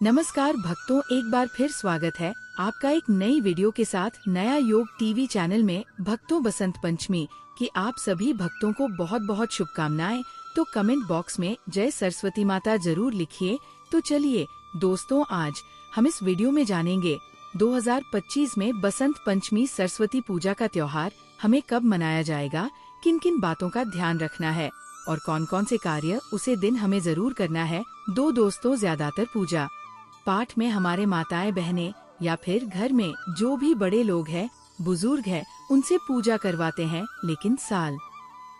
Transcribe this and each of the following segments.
नमस्कार भक्तों, एक बार फिर स्वागत है आपका एक नई वीडियो के साथ नया योग टीवी चैनल में। भक्तों, बसंत पंचमी की आप सभी भक्तों को बहुत बहुत शुभकामनाएं। तो कमेंट बॉक्स में जय सरस्वती माता जरूर लिखिए। तो चलिए दोस्तों, आज हम इस वीडियो में जानेंगे 2025 में बसंत पंचमी सरस्वती पूजा का त्योहार हमें कब मनाया जाएगा, किन किन बातों का ध्यान रखना है और कौन कौन से कार्य उसे दिन हमें जरूर करना है। दोस्तों, ज्यादातर पूजा पाठ में हमारे माताएं बहनें या फिर घर में जो भी बड़े लोग हैं, बुजुर्ग हैं, उनसे पूजा करवाते हैं। लेकिन साल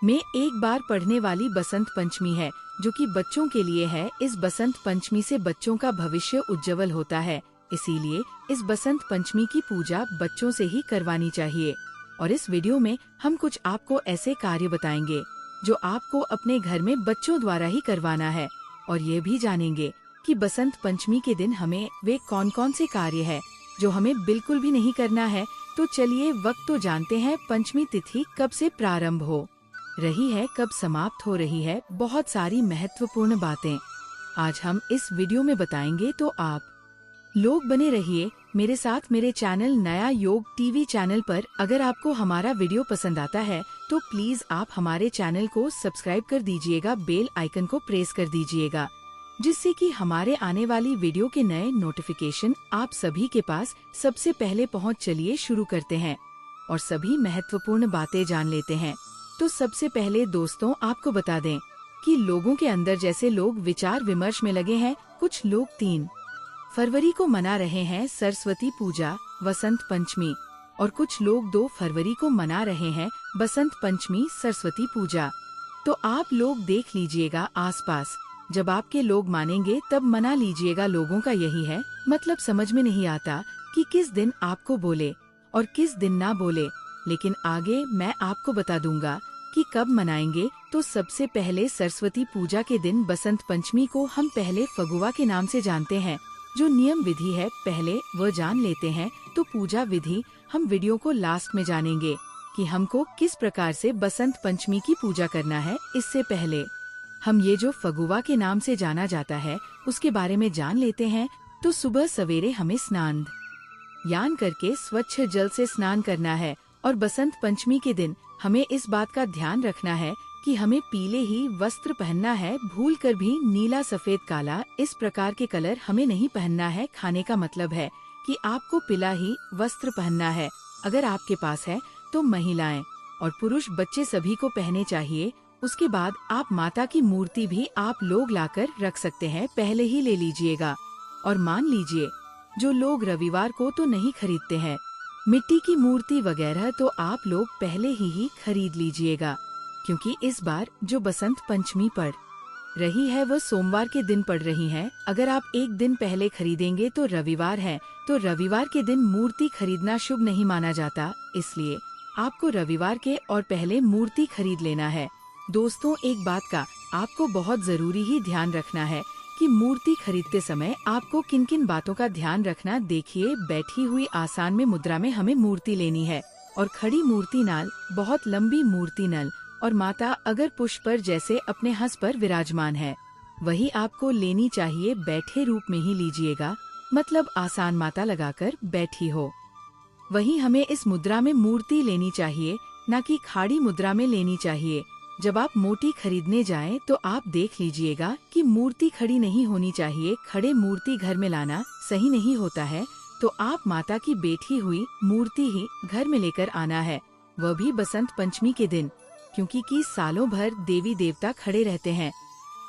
में एक बार पढ़ने वाली बसंत पंचमी है जो कि बच्चों के लिए है। इस बसंत पंचमी से बच्चों का भविष्य उज्जवल होता है, इसीलिए इस बसंत पंचमी की पूजा बच्चों से ही करवानी चाहिए। और इस वीडियो में हम कुछ आपको ऐसे कार्य बताएंगे जो आपको अपने घर में बच्चों द्वारा ही करवाना है, और ये भी जानेंगे कि बसंत पंचमी के दिन हमें वे कौन कौन से कार्य है जो हमें बिल्कुल भी नहीं करना है। तो चलिए वक्त तो जानते हैं, पंचमी तिथि कब से प्रारंभ हो रही है, कब समाप्त हो रही है। बहुत सारी महत्वपूर्ण बातें आज हम इस वीडियो में बताएंगे, तो आप लोग बने रहिए मेरे साथ मेरे चैनल नया योग टीवी चैनल पर। अगर आपको हमारा वीडियो पसंद आता है तो प्लीज आप हमारे चैनल को सब्सक्राइब कर दीजिएगा, बेल आइकन को प्रेस कर दीजिएगा, जिससे कि हमारे आने वाली वीडियो के नए नोटिफिकेशन आप सभी के पास सबसे पहले पहुंच। चलिए शुरू करते हैं और सभी महत्वपूर्ण बातें जान लेते हैं। तो सबसे पहले दोस्तों, आपको बता दें कि लोगों के अंदर जैसे लोग विचार विमर्श में लगे हैं। कुछ लोग 3 फरवरी को मना रहे हैं सरस्वती पूजा वसंत पंचमी, और कुछ लोग 2 फरवरी को मना रहे हैं बसंत पंचमी सरस्वती पूजा। तो आप लोग देख लीजिएगा आसपास, जब आपके लोग मानेंगे तब मना लीजिएगा। लोगों का यही है, मतलब समझ में नहीं आता कि किस दिन आपको बोले और किस दिन ना बोले, लेकिन आगे मैं आपको बता दूंगा कि कब मनाएंगे। तो सबसे पहले सरस्वती पूजा के दिन बसंत पंचमी को हम पहले फगुआ के नाम से जानते हैं। जो नियम विधि है पहले वह जान लेते हैं। तो पूजा विधि हम वीडियो को लास्ट में जानेंगे कि हमको किस प्रकार से बसंत पंचमी की पूजा करना है। इससे पहले हम ये जो फगुआ के नाम से जाना जाता है उसके बारे में जान लेते हैं। तो सुबह सवेरे हमें स्नान यान करके स्वच्छ जल से स्नान करना है, और बसंत पंचमी के दिन हमें इस बात का ध्यान रखना है कि हमें पीले ही वस्त्र पहनना है। भूल कर भी नीला, सफेद, काला इस प्रकार के कलर हमें नहीं पहनना है। खाने का मतलब है कि आपको पीला ही वस्त्र पहनना है। अगर आपके पास है तो महिलाएं और पुरुष बच्चे सभी को पहने चाहिए। उसके बाद आप माता की मूर्ति भी आप लोग लाकर रख सकते हैं, पहले ही ले लीजिएगा। और मान लीजिए जो लोग रविवार को तो नहीं खरीदते हैं मिट्टी की मूर्ति वगैरह, तो आप लोग पहले ही खरीद लीजिएगा, क्योंकि इस बार जो बसंत पंचमी पड़ रही है वह सोमवार के दिन पड़ रही है। अगर आप एक दिन पहले खरीदेंगे तो रविवार है, तो रविवार के दिन मूर्ति खरीदना शुभ नहीं माना जाता, इसलिए आपको रविवार के और पहले मूर्ति खरीद लेना है। दोस्तों, एक बात का आपको बहुत जरूरी ही ध्यान रखना है कि मूर्ति खरीदते समय आपको किन किन बातों का ध्यान रखना। देखिए, बैठी हुई आसान में मुद्रा में हमें मूर्ति लेनी है, और खड़ी मूर्ति नाल, बहुत लंबी मूर्ति नल, और माता अगर पुष्प पर जैसे अपने हंस पर विराजमान है वही आपको लेनी चाहिए। बैठे रूप में ही लीजिएगा, मतलब आसान माता लगाकर बैठी हो, वही हमें इस मुद्रा में मूर्ति लेनी चाहिए, न कि खाड़ी मुद्रा में लेनी चाहिए। जब आप मोटी खरीदने जाएं तो आप देख लीजिएगा कि मूर्ति खड़ी नहीं होनी चाहिए। खड़े मूर्ति घर में लाना सही नहीं होता है, तो आप माता की बैठी हुई मूर्ति ही घर में लेकर आना है, वह भी बसंत पंचमी के दिन, क्योंकि सालों भर देवी देवता खड़े रहते हैं,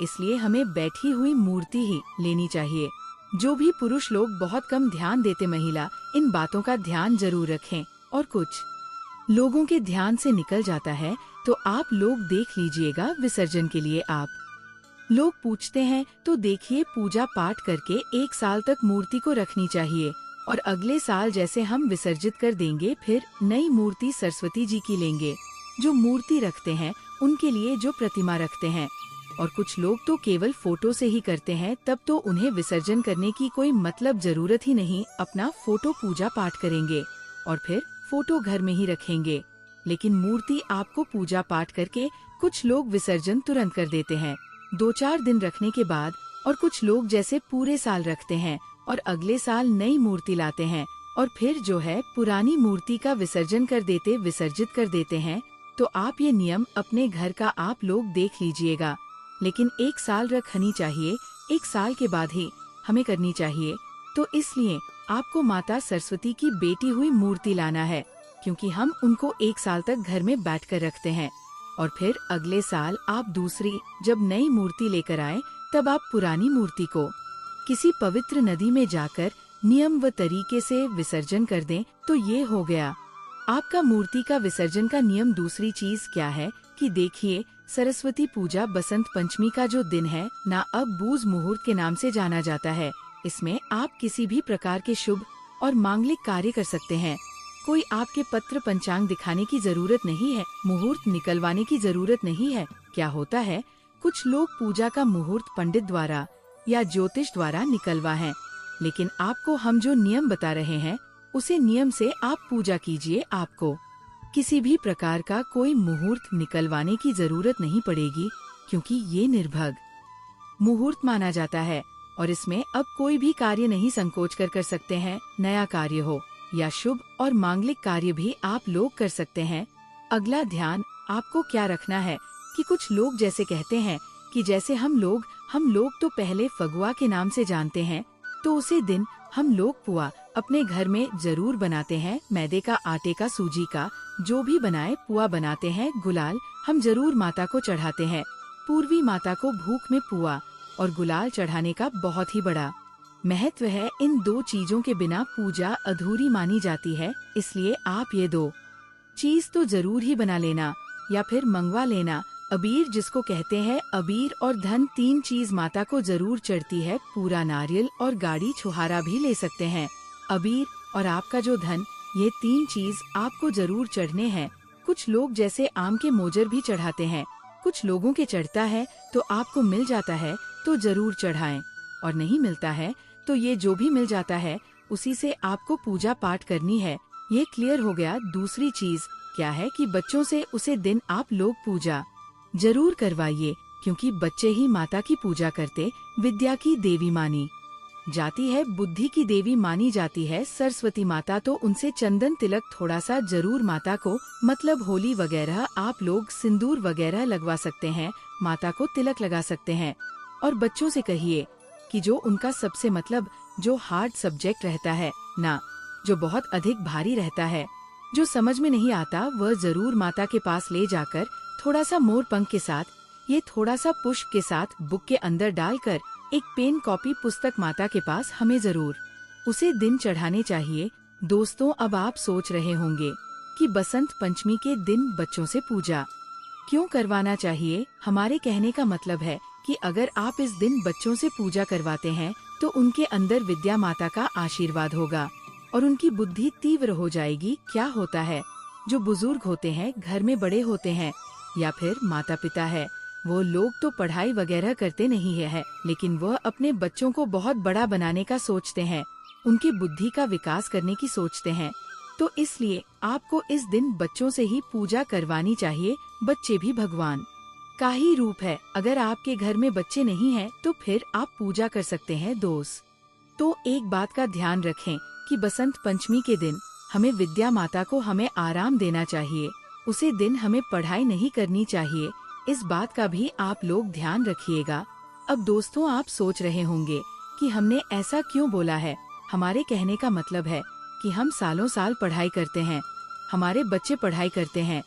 इसलिए हमें बैठी हुई मूर्ति ही लेनी चाहिए। जो भी पुरुष लोग बहुत कम ध्यान देते, महिला इन बातों का ध्यान जरूर रखें। और कुछ लोगों के ध्यान से निकल जाता है, तो आप लोग देख लीजिएगा। विसर्जन के लिए आप लोग पूछते हैं, तो देखिए पूजा पाठ करके 1 साल तक मूर्ति को रखनी चाहिए, और अगले साल जैसे हम विसर्जित कर देंगे, फिर नई मूर्ति सरस्वती जी की लेंगे। जो मूर्ति रखते हैं उनके लिए जो प्रतिमा रखते हैं, और कुछ लोग तो केवल फोटो से ही करते हैं, तब तो उन्हें विसर्जन करने की कोई मतलब जरूरत ही नहीं। अपना फोटो पूजा पाठ करेंगे और फिर फोटो घर में ही रखेंगे, लेकिन मूर्ति आपको पूजा पाठ करके कुछ लोग विसर्जन तुरंत कर देते हैं। 2-4 दिन रखने के बाद और कुछ लोग जैसे पूरे साल रखते हैं और अगले साल नई मूर्ति लाते हैं और फिर जो है पुरानी मूर्ति का विसर्जित कर देते हैं। तो आप ये नियम अपने घर का आप लोग देख लीजिएगा, लेकिन 1 साल रखनी चाहिए, 1 साल के बाद ही हमें करनी चाहिए। तो इसलिए आपको माता सरस्वती की बेटी हुई मूर्ति लाना है, क्योंकि हम उनको 1 साल तक घर में बैठकर रखते हैं और फिर अगले साल आप दूसरी जब नई मूर्ति लेकर आए तब आप पुरानी मूर्ति को किसी पवित्र नदी में जाकर नियम व तरीके से विसर्जन कर दें। तो ये हो गया आपका मूर्ति का विसर्जन का नियम। दूसरी चीज क्या है कि देखिए, सरस्वती पूजा बसंत पंचमी का जो दिन है ना, अब बूझ मुहूर्त के नाम से जाना जाता है। इसमें आप किसी भी प्रकार के शुभ और मांगलिक कार्य कर सकते हैं। कोई आपके पत्र पंचांग दिखाने की जरूरत नहीं है, मुहूर्त निकलवाने की जरूरत नहीं है। क्या होता है, कुछ लोग पूजा का मुहूर्त पंडित द्वारा या ज्योतिष द्वारा निकलवा है, लेकिन आपको हम जो नियम बता रहे हैं उसे नियम से आप पूजा कीजिए। आपको किसी भी प्रकार का कोई मुहूर्त निकलवाने की जरूरत नहीं पड़ेगी, क्योंकि ये निर्भग मुहूर्त माना जाता है और इसमें अब कोई भी कार्य नहीं संकोच कर सकते हैं। नया कार्य हो या शुभ और मांगलिक कार्य भी आप लोग कर सकते हैं। अगला ध्यान आपको क्या रखना है कि कुछ लोग जैसे कहते हैं कि जैसे हम लोग तो पहले फगुआ के नाम से जानते हैं, तो उसी दिन हम लोग पुआ अपने घर में जरूर बनाते हैं। मैदे का, आटे का, सूजी का, जो भी बनाए पुआ बनाते हैं। गुलाल हम जरूर माता को चढ़ाते हैं। पूर्वी माता को भूख में पुआ और गुलाल चढ़ाने का बहुत ही बड़ा महत्व है। इन 2 चीजों के बिना पूजा अधूरी मानी जाती है, इसलिए आप ये 2 चीज तो जरूर ही बना लेना या फिर मंगवा लेना। अबीर जिसको कहते हैं, अबीर और धन 3 चीज माता को जरूर चढ़ती है। पूरा नारियल और गाड़ी छुहारा भी ले सकते हैं। अबीर और आपका जो धन, ये 3 चीज आपको जरूर चढ़ने हैं। कुछ लोग जैसे आम के मोजर भी चढ़ाते हैं, कुछ लोगों के चढ़ता है तो आपको मिल जाता है तो जरूर चढ़ाएं, और नहीं मिलता है तो ये जो भी मिल जाता है उसी से आपको पूजा पाठ करनी है। ये क्लियर हो गया। दूसरी चीज क्या है कि बच्चों से उसे दिन आप लोग पूजा जरूर करवाइए, क्योंकि बच्चे ही माता की पूजा करते विद्या की देवी मानी जाती है, बुद्धि की देवी मानी जाती है सरस्वती माता। तो उनसे चंदन तिलक थोड़ा सा जरूर माता को, मतलब होली वगैरह आप लोग सिंदूर वगैरह लगवा सकते हैं, माता को तिलक लगा सकते हैं। और बच्चों से कहिए कि जो उनका सबसे मतलब जो हार्ड सब्जेक्ट रहता है ना, जो बहुत अधिक भारी रहता है, जो समझ में नहीं आता, वह जरूर माता के पास ले जाकर थोड़ा सा मोर पंख के साथ, ये थोड़ा सा पुष्प के साथ बुक के अंदर डालकर एक पेन कॉपी पुस्तक माता के पास हमें जरूर उसे दिन चढ़ाने चाहिए। दोस्तों, अब आप सोच रहे होंगे कि बसंत पंचमी के दिन बच्चों से पूजा क्यों करवाना चाहिए। हमारे कहने का मतलब है कि अगर आप इस दिन बच्चों से पूजा करवाते हैं तो उनके अंदर विद्या माता का आशीर्वाद होगा और उनकी बुद्धि तीव्र हो जाएगी। क्या होता है, जो बुजुर्ग होते हैं, घर में बड़े होते हैं या फिर माता पिता है, वो लोग तो पढ़ाई वगैरह करते नहीं है, लेकिन वह अपने बच्चों को बहुत बड़ा बनाने का सोचते हैं, उनकी बुद्धि का विकास करने की सोचते हैं। तो इसलिए आपको इस दिन बच्चों से ही पूजा करवानी चाहिए। बच्चे भी भगवान का ही रूप है। अगर आपके घर में बच्चे नहीं हैं, तो फिर आप पूजा कर सकते हैं। दोस्त, तो एक बात का ध्यान रखें कि बसंत पंचमी के दिन हमें विद्या माता को हमें आराम देना चाहिए। उसे दिन हमें पढ़ाई नहीं करनी चाहिए। इस बात का भी आप लोग ध्यान रखिएगा। अब दोस्तों, आप सोच रहे होंगे कि हमने ऐसा क्यों बोला है। हमारे कहने का मतलब है कि हम सालों साल पढ़ाई करते हैं, हमारे बच्चे पढ़ाई करते हैं।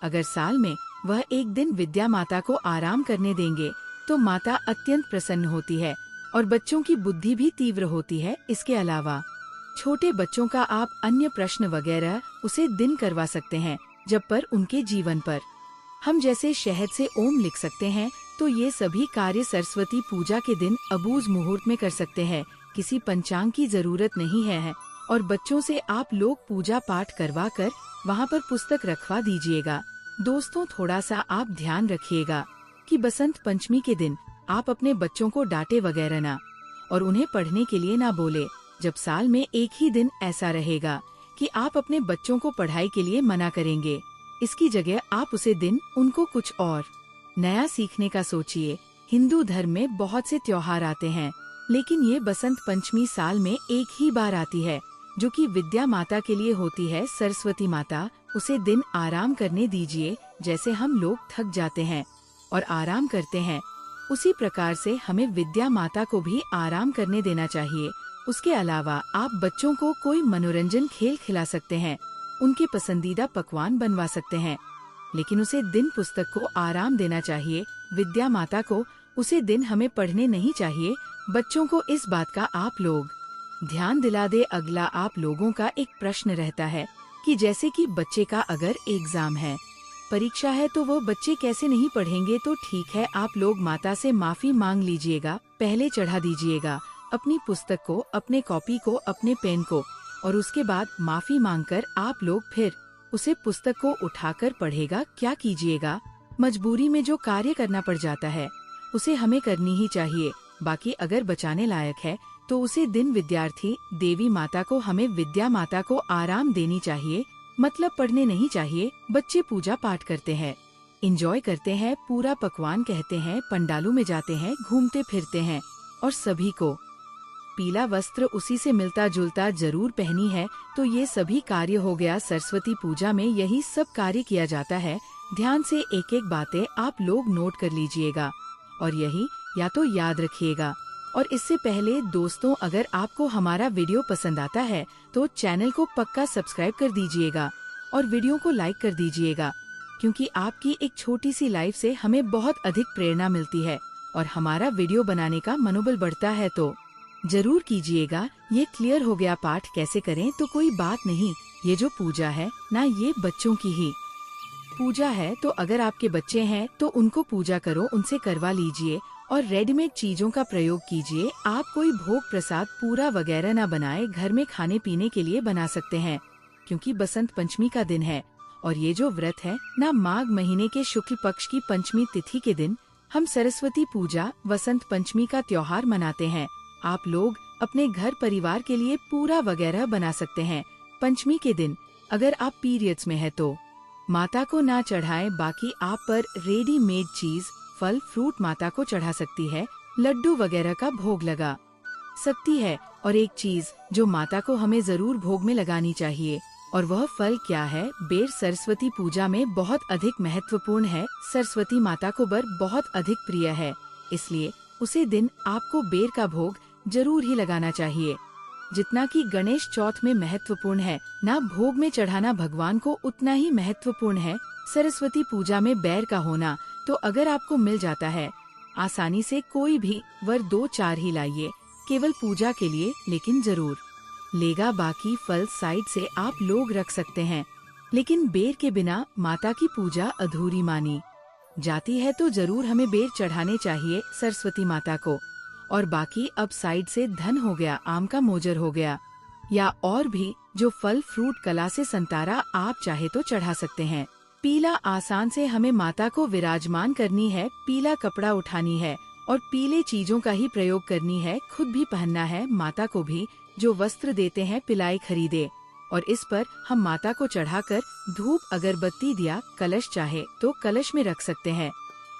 अगर साल में वह एक दिन विद्या माता को आराम करने देंगे तो माता अत्यंत प्रसन्न होती है और बच्चों की बुद्धि भी तीव्र होती है। इसके अलावा छोटे बच्चों का आप अन्य प्रश्न वगैरह उसे दिन करवा सकते हैं, जब पर उनके जीवन पर हम जैसे शहद से ओम लिख सकते हैं। तो ये सभी कार्य सरस्वती पूजा के दिन अबूझ मुहूर्त में कर सकते हैं। किसी पंचांग की जरूरत नहीं है और बच्चों से आप लोग पूजा पाठ करवा कर वहाँ पर पुस्तक रखवा दीजिएगा। दोस्तों, थोड़ा सा आप ध्यान रखिएगा कि बसंत पंचमी के दिन आप अपने बच्चों को डांटे वगैरह ना और उन्हें पढ़ने के लिए ना बोले। जब साल में एक ही दिन ऐसा रहेगा कि आप अपने बच्चों को पढ़ाई के लिए मना करेंगे, इसकी जगह आप उसे दिन उनको कुछ और नया सीखने का सोचिए। हिंदू धर्म में बहुत से त्योहार आते हैं, लेकिन ये बसंत पंचमी साल में एक ही बार आती है, जो कि विद्या माता के लिए होती है, सरस्वती माता। उसे दिन आराम करने दीजिए। जैसे हम लोग थक जाते हैं और आराम करते हैं, उसी प्रकार से हमें विद्या माता को भी आराम करने देना चाहिए। उसके अलावा आप बच्चों को कोई मनोरंजन खेल खिला सकते हैं, उनके पसंदीदा पकवान बनवा सकते हैं, लेकिन उसे दिन पुस्तक को आराम देना चाहिए। विद्या माता को उसे दिन हमें पढ़ने नहीं चाहिए। बच्चों को इस बात का आप लोग ध्यान दिला दे। अगला आप लोगों का एक प्रश्न रहता है कि जैसे कि बच्चे का अगर एग्जाम है, परीक्षा है, तो वो बच्चे कैसे नहीं पढ़ेंगे। तो ठीक है, आप लोग माता से माफी मांग लीजिएगा, पहले चढ़ा दीजिएगा अपनी पुस्तक को, अपने कॉपी को, अपने पेन को, और उसके बाद माफी मांगकर आप लोग फिर उसे पुस्तक को उठाकर पढ़ेगा। क्या कीजिएगा, मजबूरी में जो कार्य करना पड़ जाता है उसे हमें करनी ही चाहिए। बाकी अगर बचाने लायक है तो उसे दिन विद्यार्थी देवी माता को, हमें विद्या माता को आराम देनी चाहिए, मतलब पढ़ने नहीं चाहिए। बच्चे पूजा पाठ करते हैं, एंजॉय करते हैं, पूरा पकवान कहते हैं, पंडालों में जाते हैं, घूमते फिरते हैं, और सभी को पीला वस्त्र उसी से मिलता जुलता जरूर पहनी है। तो ये सभी कार्य हो गया। सरस्वती पूजा में यही सब कार्य किया जाता है। ध्यान से एक एक बातें आप लोग नोट कर लीजिएगा और यही या तो याद रखिएगा। और इससे पहले दोस्तों, अगर आपको हमारा वीडियो पसंद आता है तो चैनल को पक्का सब्सक्राइब कर दीजिएगा और वीडियो को लाइक कर दीजिएगा, क्योंकि आपकी एक छोटी सी लाइक से हमें बहुत अधिक प्रेरणा मिलती है और हमारा वीडियो बनाने का मनोबल बढ़ता है। तो जरूर कीजिएगा। ये क्लियर हो गया पाठ कैसे करें। तो कोई बात नहीं, ये जो पूजा है ना, ये बच्चों की ही पूजा है। तो अगर आपके बच्चे हैं तो उनको पूजा करो, उनसे करवा लीजिए और रेडीमेड चीजों का प्रयोग कीजिए। आप कोई भोग प्रसाद पूरा वगैरह ना बनाए, घर में खाने पीने के लिए बना सकते हैं, क्योंकि बसंत पंचमी का दिन है। और ये जो व्रत है ना, माघ महीने के शुक्ल पक्ष की पंचमी तिथि के दिन हम सरस्वती पूजा वसंत पंचमी का त्योहार मनाते हैं। आप लोग अपने घर परिवार के लिए पूरा वगैरह बना सकते हैं। पंचमी के दिन अगर आप पीरियड्स में है तो माता को ना चढ़ाएं। बाकी आप पर रेडीमेड चीज, फल फ्रूट माता को चढ़ा सकती है, लड्डू वगैरह का भोग लगा सकती है। और एक चीज जो माता को हमें जरूर भोग में लगानी चाहिए, और वह फल क्या है? बेर सरस्वती पूजा में बहुत अधिक महत्वपूर्ण है। सरस्वती माता को बर बहुत अधिक प्रिय है, इसलिए उसे दिन आपको बेर का भोग जरूर ही लगाना चाहिए। जितना कि गणेश चौथ में महत्वपूर्ण है ना भोग में चढ़ाना भगवान को, उतना ही महत्वपूर्ण है सरस्वती पूजा में बेर का होना। तो अगर आपको मिल जाता है आसानी से, कोई भी वर 2-4 ही लाइए केवल पूजा के लिए, लेकिन जरूर लेगा। बाकी फल साइड से आप लोग रख सकते हैं, लेकिन बेर के बिना माता की पूजा अधूरी मानी जाती है। तो जरूर हमें बेर चढ़ाने चाहिए सरस्वती माता को। और बाकी अब साइड से धन हो गया, आम का मोजर हो गया, या और भी जो फल फ्रूट कला से संतारा आप चाहे तो चढ़ा सकते हैं। पीला आसान से हमें माता को विराजमान करनी है, पीला कपड़ा उठानी है और पीले चीजों का ही प्रयोग करनी है। खुद भी पहनना है, माता को भी जो वस्त्र देते हैं पिलाई खरीदे, और इस पर हम माता को चढ़ाकर धूप अगरबत्ती दिया, कलश चाहे तो कलश में रख सकते हैं।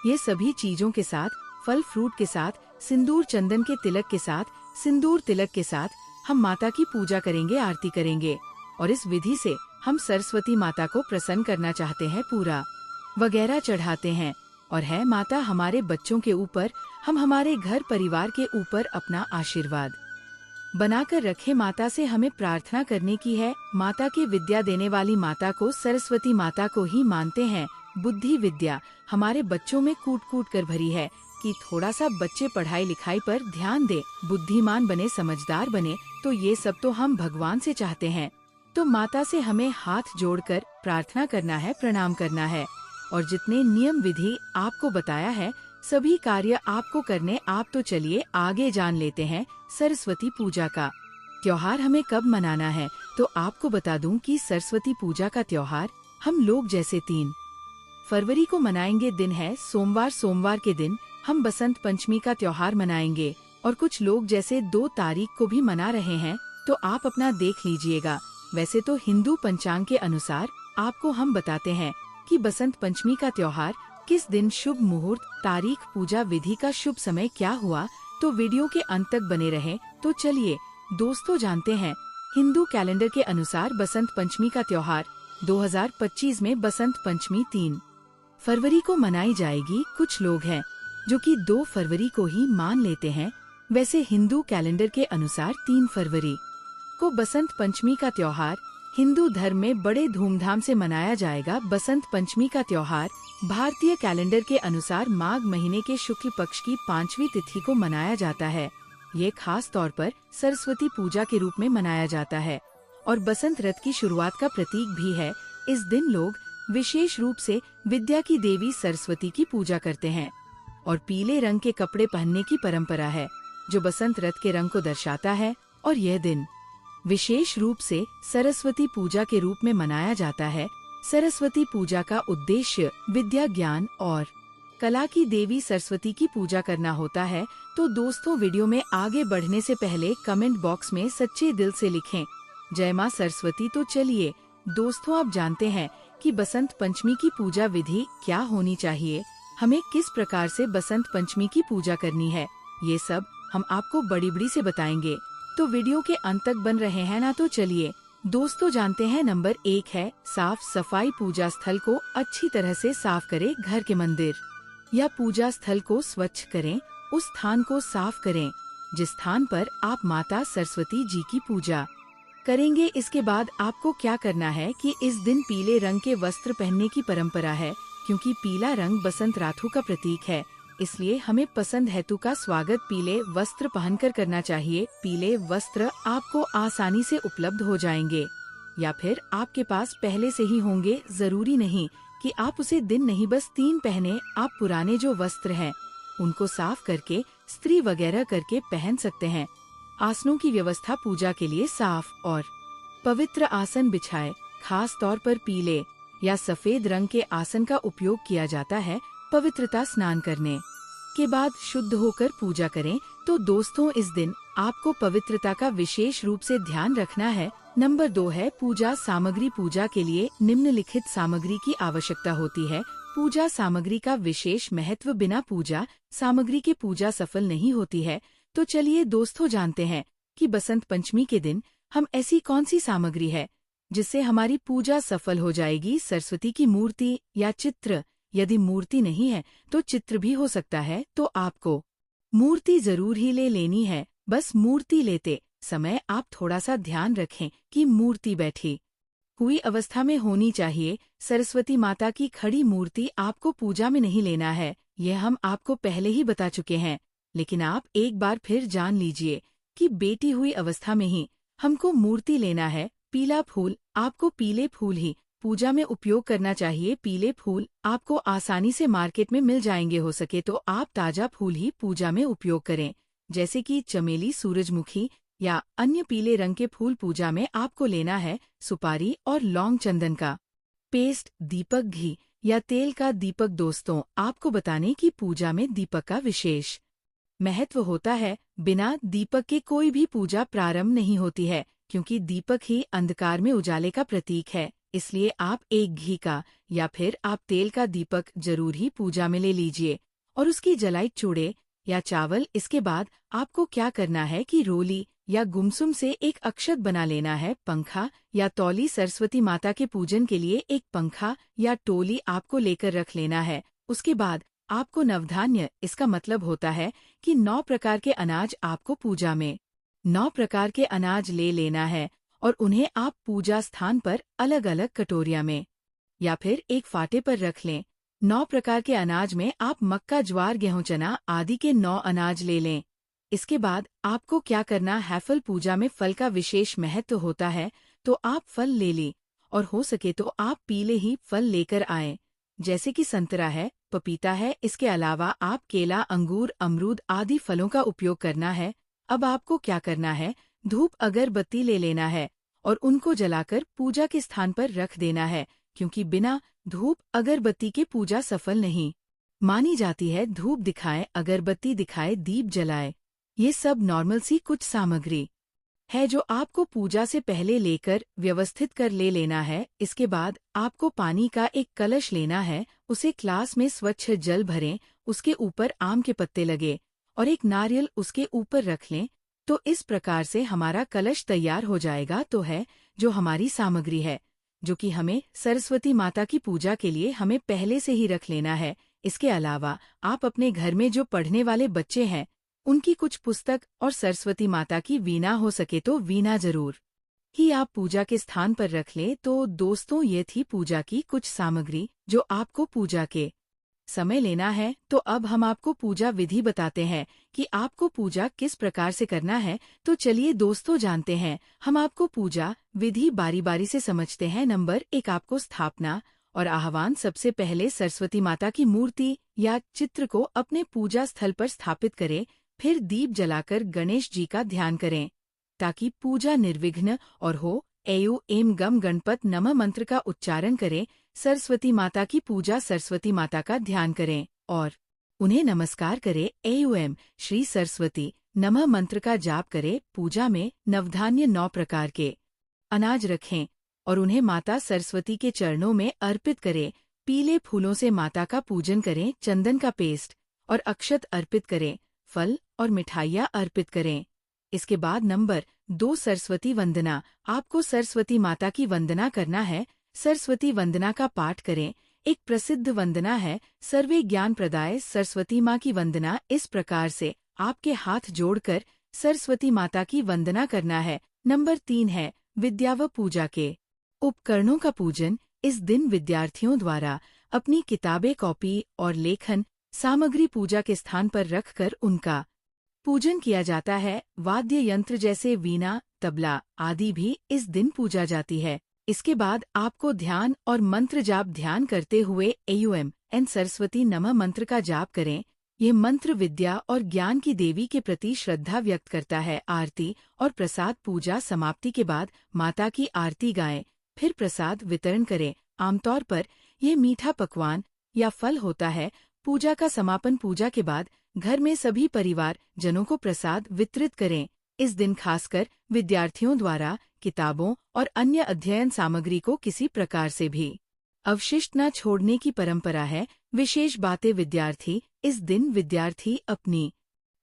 ये सभी चीजों के साथ, फल फ्रूट के साथ, सिंदूर चंदन के तिलक के साथ, सिंदूर तिलक के साथ हम माता की पूजा करेंगे, आरती करेंगे। और इस विधि से हम सरस्वती माता को प्रसन्न करना चाहते हैं, पूरा वगैरह चढ़ाते हैं। और है माता हमारे बच्चों के ऊपर, हम हमारे घर परिवार के ऊपर अपना आशीर्वाद बनाकर रखे। माता से हमें प्रार्थना करने की है। माता की विद्या देने वाली माता को, सरस्वती माता को ही मानते हैं। बुद्धि विद्या हमारे बच्चों में कूट कूट कर भरी है कि थोड़ा सा बच्चे पढ़ाई लिखाई पर ध्यान दे, बुद्धिमान बने, समझदार बने। तो ये सब तो हम भगवान से चाहते हैं। तो माता से हमें हाथ जोड़कर प्रार्थना करना है, प्रणाम करना है। और जितने नियम विधि आपको बताया है, सभी कार्य आपको करने। आप तो चलिए आगे जान लेते हैं सरस्वती पूजा का त्योहार हमें कब मनाना है। तो आपको बता दूं कि सरस्वती पूजा का त्योहार हम लोग जैसे 3 फरवरी को मनाएंगे। दिन है सोमवार, सोमवार के दिन हम बसंत पंचमी का त्योहार मनाएंगे। और कुछ लोग जैसे 2 तारीख को भी मना रहे हैं, तो आप अपना देख लीजिएगा। वैसे तो हिंदू पंचांग के अनुसार आपको हम बताते हैं कि बसंत पंचमी का त्योहार किस दिन शुभ मुहूर्त, तारीख, पूजा विधि का शुभ समय क्या हुआ, तो वीडियो के अंत तक बने रहें। तो चलिए दोस्तों जानते हैं। हिंदू कैलेंडर के अनुसार बसंत पंचमी का त्योहार 2025 में बसंत पंचमी 3 फरवरी को मनाई जाएगी। कुछ लोग हैं जो कि 2 फरवरी को ही मान लेते हैं। वैसे हिंदू कैलेंडर के अनुसार 3 फरवरी को बसंत पंचमी का त्योहार हिंदू धर्म में बड़े धूमधाम से मनाया जाएगा। बसंत पंचमी का त्योहार भारतीय कैलेंडर के अनुसार माघ महीने के शुक्ल पक्ष की 5वीं तिथि को मनाया जाता है। ये खास तौर पर सरस्वती पूजा के रूप में मनाया जाता है और बसंत ऋतु की शुरुआत का प्रतीक भी है। इस दिन लोग विशेष रूप से विद्या की देवी सरस्वती की पूजा करते हैं और पीले रंग के कपड़े पहनने की परंपरा है जो बसंत ऋतु के रंग को दर्शाता है। और यह दिन विशेष रूप से सरस्वती पूजा के रूप में मनाया जाता है। सरस्वती पूजा का उद्देश्य विद्या, ज्ञान और कला की देवी सरस्वती की पूजा करना होता है। तो दोस्तों वीडियो में आगे बढ़ने से पहले कमेंट बॉक्स में सच्चे दिल से लिखें जय मां सरस्वती। तो चलिए दोस्तों आप जानते हैं कि बसंत पंचमी की पूजा विधि क्या होनी चाहिए, हमें किस प्रकार से बसंत पंचमी की पूजा करनी है, ये सब हम आपको बड़ी से बताएंगे। तो वीडियो के अंत तक बन रहे हैं ना। तो चलिए दोस्तों जानते हैं। नंबर 1 है साफ सफाई। पूजा स्थल को अच्छी तरह से साफ करें। घर के मंदिर या पूजा स्थल को स्वच्छ करें। उस स्थान को साफ करें जिस स्थान पर आप माता सरस्वती जी की पूजा करेंगे। इसके बाद आपको क्या करना है कि इस दिन पीले रंग के वस्त्र पहनने की परंपरा है, क्योंकि पीला रंग बसंत ऋतु का प्रतीक है। इसलिए हमें पसंद हेतु का स्वागत पीले वस्त्र पहनकर करना चाहिए। पीले वस्त्र आपको आसानी से उपलब्ध हो जाएंगे या फिर आपके पास पहले से ही होंगे। जरूरी नहीं कि आप उसे दिन नहीं बस 3 पहने। आप पुराने जो वस्त्र हैं उनको साफ करके स्त्री वगैरह करके पहन सकते हैं। आसनों की व्यवस्था पूजा के लिए साफ और पवित्र आसन बिछाए। खास तौर पर पीले या सफेद रंग के आसन का उपयोग किया जाता है। पवित्रता स्नान करने के बाद शुद्ध होकर पूजा करें। तो दोस्तों इस दिन आपको पवित्रता का विशेष रूप से ध्यान रखना है। नंबर 2 है पूजा सामग्री। पूजा के लिए निम्नलिखित सामग्री की आवश्यकता होती है। पूजा सामग्री का विशेष महत्व। बिना पूजा सामग्री के पूजा सफल नहीं होती है। तो चलिए दोस्तों जानते हैं कि बसंत पंचमी के दिन हम ऐसी कौन सी सामग्री है जिससे हमारी पूजा सफल हो जाएगी। सरस्वती की मूर्ति या चित्र। यदि मूर्ति नहीं है तो चित्र भी हो सकता है। तो आपको मूर्ति जरूर ही ले लेनी है। बस मूर्ति लेते समय आप थोड़ा सा ध्यान रखें कि मूर्ति बैठी हुई अवस्था में होनी चाहिए। सरस्वती माता की खड़ी मूर्ति आपको पूजा में नहीं लेना है, यह हम आपको पहले ही बता चुके हैं। लेकिन आप एक बार फिर जान लीजिए कि बैठी हुई अवस्था में ही हमको मूर्ति लेना है। पीला फूल, आपको पीले फूल ही पूजा में उपयोग करना चाहिए। पीले फूल आपको आसानी से मार्केट में मिल जाएंगे। हो सके तो आप ताजा फूल ही पूजा में उपयोग करें, जैसे कि चमेली, सूरजमुखी या अन्य पीले रंग के फूल पूजा में आपको लेना है। सुपारी और लौंग, चंदन का पेस्ट, दीपक, घी या तेल का दीपक। दोस्तों आपको बताने की पूजा में दीपक का विशेष महत्व होता है। बिना दीपक के कोई भी पूजा प्रारंभ नहीं होती है, क्योंकि दीपक ही अंधकार में उजाले का प्रतीक है। इसलिए आप एक घी का या फिर आप तेल का दीपक जरूर ही पूजा में ले लीजिए और उसकी जलाई चूड़े या चावल। इसके बाद आपको क्या करना है कि रोली या गुमसुम से एक अक्षत बना लेना है। पंखा या तौली, सरस्वती माता के पूजन के लिए एक पंखा या टोली आपको लेकर रख लेना है। उसके बाद आपको नवधान्य, इसका मतलब होता है कि 9 प्रकार के अनाज आपको पूजा में 9 प्रकार के अनाज ले लेना है और उन्हें आप पूजा स्थान पर अलग अलग कटोरिया में या फिर एक फाटे पर रख लें। 9 प्रकार के अनाज में आप मक्का, ज्वार, गेहूं, चना आदि के 9 अनाज ले लें। इसके बाद आपको क्या करना है, फल। पूजा में फल का विशेष महत्व होता है, तो आप फल ले लें और हो सके तो आप पीले ही फल लेकर आएं, जैसे कि संतरा है, पपीता है। इसके अलावा आप केला, अंगूर, अमरूद आदि फलों का उपयोग करना है। अब आपको क्या करना है, धूप अगरबत्ती ले लेना है और उनको जलाकर पूजा के स्थान पर रख देना है, क्योंकि बिना धूप अगरबत्ती के पूजा सफल नहीं मानी जाती है। धूप दिखाए, अगरबत्ती दिखाए, दीप जलाए, ये सब नॉर्मल सी कुछ सामग्री है जो आपको पूजा से पहले लेकर व्यवस्थित कर ले लेना है। इसके बाद आपको पानी का एक कलश लेना है उसे क्लास में स्वच्छ जल भरें, उसके ऊपर आम के पत्ते लगे और एक नारियल उसके ऊपर रख लें, तो इस प्रकार से हमारा कलश तैयार हो जाएगा। तो है जो हमारी सामग्री है, जो कि हमें सरस्वती माता की पूजा के लिए हमें पहले से ही रख लेना है। इसके अलावा आप अपने घर में जो पढ़ने वाले बच्चे हैं, उनकी कुछ पुस्तक और सरस्वती माता की वीणा हो सके तो वीणा जरूर ही आप पूजा के स्थान पर रख लें। तो दोस्तों, ये थी पूजा की कुछ सामग्री जो आपको पूजा के समय लेना है। तो अब हम आपको पूजा विधि बताते हैं कि आपको पूजा किस प्रकार से करना है। तो चलिए दोस्तों जानते हैं, हम आपको पूजा विधि बारी बारी से समझते हैं। नंबर 1, आपको स्थापना और आह्वान। सबसे पहले सरस्वती माता की मूर्ति या चित्र को अपने पूजा स्थल पर स्थापित करें। फिर दीप जलाकर गणेश जी का ध्यान करें ताकि पूजा निर्विघ्न और हो। ऐयु एम गम गणपत नमः मंत्र का उच्चारण करें। सरस्वती माता की पूजा सरस्वती माता का ध्यान करें और उन्हें नमस्कार करें। ऐयु एम श्री सरस्वती नमः मंत्र का जाप करें। पूजा में नवधान्य 9 प्रकार के अनाज रखें और उन्हें माता सरस्वती के चरणों में अर्पित करें। पीले फूलों से माता का पूजन करें। चंदन का पेस्ट और अक्षत अर्पित करें। फल और मिठाइयाँ अर्पित करें। इसके बाद नंबर 2, सरस्वती वंदना। आपको सरस्वती माता की वंदना करना है। सरस्वती वंदना का पाठ करें। एक प्रसिद्ध वंदना है, सर्वे ज्ञान प्रदाय सरस्वती माँ की वंदना। इस प्रकार से आपके हाथ जोड़कर सरस्वती माता की वंदना करना है। नंबर 3 है विद्या व पूजा के उपकरणों का पूजन। इस दिन विद्यार्थियों द्वारा अपनी किताबें, कॉपी और लेखन सामग्री पूजा के स्थान पर रखकर उनका पूजन किया जाता है। वाद्य यंत्र जैसे वीणा, तबला आदि भी इस दिन पूजा जाती है। इसके बाद आपको ध्यान और मंत्र जाप ध्यान करते हुए ऐयु एन सरस्वती नमः मंत्र का जाप करें। यह मंत्र विद्या और ज्ञान की देवी के प्रति श्रद्धा व्यक्त करता है। आरती और प्रसाद। पूजा समाप्ति के बाद माता की आरती गाएं, फिर प्रसाद वितरण करें। आमतौर पर यह मीठा पकवान या फल होता है। पूजा का समापन। पूजा के बाद घर में सभी परिवार जनों को प्रसाद वितरित करें। इस दिन खासकर विद्यार्थियों द्वारा किताबों और अन्य अध्ययन सामग्री को किसी प्रकार से भी अवशिष्ट न छोड़ने की परंपरा है। विशेष बातें। विद्यार्थी। इस दिन विद्यार्थी अपनी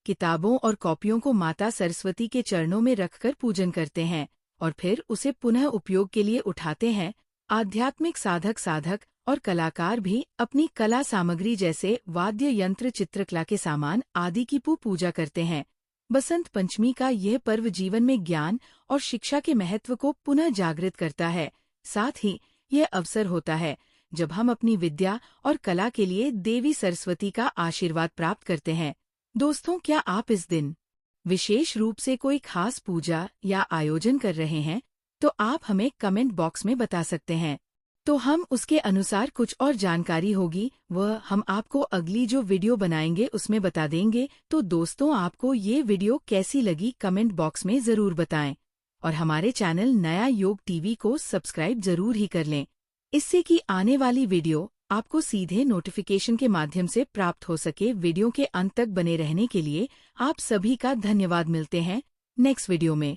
किताबों और कॉपियों को माता सरस्वती के चरणों में रखकर पूजन करते हैं और फिर उसे पुनः उपयोग के लिए उठाते हैं। आध्यात्मिक साधक और कलाकार भी अपनी कला सामग्री जैसे वाद्य यंत्र, चित्रकला के सामान आदि की पूजा करते हैं। बसंत पंचमी का यह पर्व जीवन में ज्ञान और शिक्षा के महत्व को पुनः जागृत करता है। साथ ही यह अवसर होता है जब हम अपनी विद्या और कला के लिए देवी सरस्वती का आशीर्वाद प्राप्त करते हैं। दोस्तों, क्या आप इस दिन विशेष रूप से कोई खास पूजा या आयोजन कर रहे हैं? तो आप हमें कमेंट बॉक्स में बता सकते हैं, तो हम उसके अनुसार कुछ और जानकारी होगी वह हम आपको अगली जो वीडियो बनाएंगे उसमें बता देंगे। तो दोस्तों, आपको ये वीडियो कैसी लगी कमेंट बॉक्स में जरूर बताएं और हमारे चैनल नया योग टीवी को सब्सक्राइब जरूर ही कर लें, इससे कि आने वाली वीडियो आपको सीधे नोटिफिकेशन के माध्यम से प्राप्त हो सके। वीडियो के अंत तक बने रहने के लिए आप सभी का धन्यवाद। मिलते हैं नेक्स्ट वीडियो में।